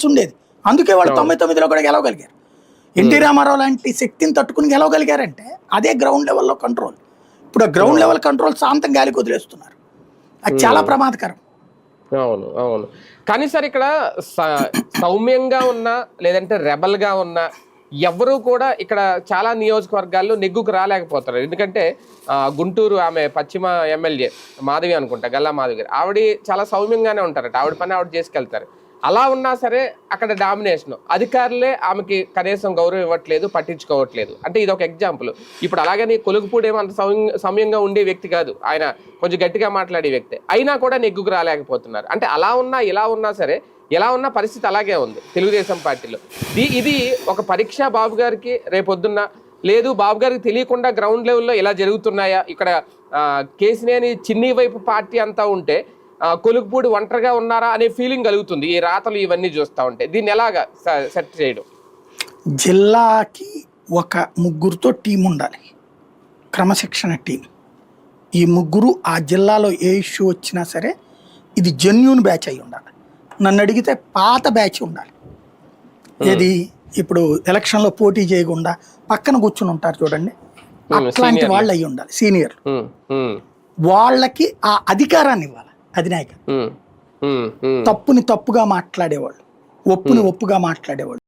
ఉండేది. అందుకే వాళ్ళు 99లో కూడా గెలవగలిగారు. ఎన్టీ రామారావు లాంటి శక్తిని తట్టుకుని గెలవగలిగారంటే అదే గ్రౌండ్ లెవెల్లో కంట్రోల్. ఇప్పుడు ఆ గ్రౌండ్ లెవెల్ కంట్రోల్ శాంతం గాలికి వదిలేస్తున్నారు. అది చాలా ప్రమాదకరం. అవును అవును. కానీ సార్ ఇక్కడ సౌమ్యంగా ఉన్నా లేదంటే రెబల్ గా ఉన్నా ఎవరు కూడా ఇక్కడ చాలా నియోజకవర్గాల్లో నెగ్గుకు రాలేకపోతారు. ఎందుకంటే గుంటూరు ఆమె పశ్చిమ ఎమ్మెల్యే మాధవి అనుకుంటా, గల్లా మాధవి గారు, ఆవిడ చాలా సౌమ్యంగానే ఉంటారట, ఆవిడ పని ఆవిడ చేసుకెళ్తారు. అలా ఉన్నా సరే అక్కడ డామినేషన్, అధికారులే ఆమెకి కనీసం గౌరవం ఇవ్వట్లేదు, పట్టించుకోవట్లేదు. అంటే ఇది ఒక ఎగ్జాంపుల్. ఇప్పుడు అలాగని కొలుగుపూడి ఏమో అంత సౌమ్యంగా ఉండే వ్యక్తి కాదు, ఆయన కొంచెం గట్టిగా మాట్లాడే వ్యక్తి, అయినా కూడా నెగ్గుకు రాలేకపోతున్నారు. అంటే అలా ఉన్నా ఇలా ఉన్నా సరే, ఎలా ఉన్న పరిస్థితి అలాగే ఉంది తెలుగుదేశం పార్టీలో. ఇది ఒక పరీక్ష బాబు గారికి రేపొద్దున్న, లేదు బాబు గారికి తెలియకుండా గ్రౌండ్ లెవెల్లో ఇలా జరుగుతున్నాయా? ఇక్కడ కేసినేని చిన్ని వైపు పార్టీ అంతా ఉంటే కొలుగుపూడి ఒంటరిగా ఉన్నారా అనే ఫీలింగ్ కలుగుతుంది ఈ రాతలు ఇవన్నీ చూస్తూ ఉంటే. దీన్ని ఎలాగా సెట్ చేయడం? జిల్లాకి ఒక ముగ్గురుతో టీం ఉండాలి, క్రమశిక్షణ టీం. ఈ ముగ్గురు ఆ జిల్లాలో ఏ ఇష్యూ వచ్చినా సరే ఇది జెన్యూన్ బ్యాచ్ అయి ఉండాలి. నన్ను అడిగితే పాత బ్యాచ్ ఉండాలి. ఏది ఇప్పుడు ఎలక్షన్లో పోటీ చేయకుండా పక్కన కూర్చుని ఉంటారు చూడండి, అట్లాంటి వాళ్ళు అయి ఉండాలి. సీనియర్ వాళ్ళకి ఆ అధికారాన్ని ఇవ్వాలి అధినాయకుడు. తప్పుని తప్పుగా మాట్లాడేవాళ్ళు, ఒప్పుని ఒప్పుగా మాట్లాడేవాళ్ళు.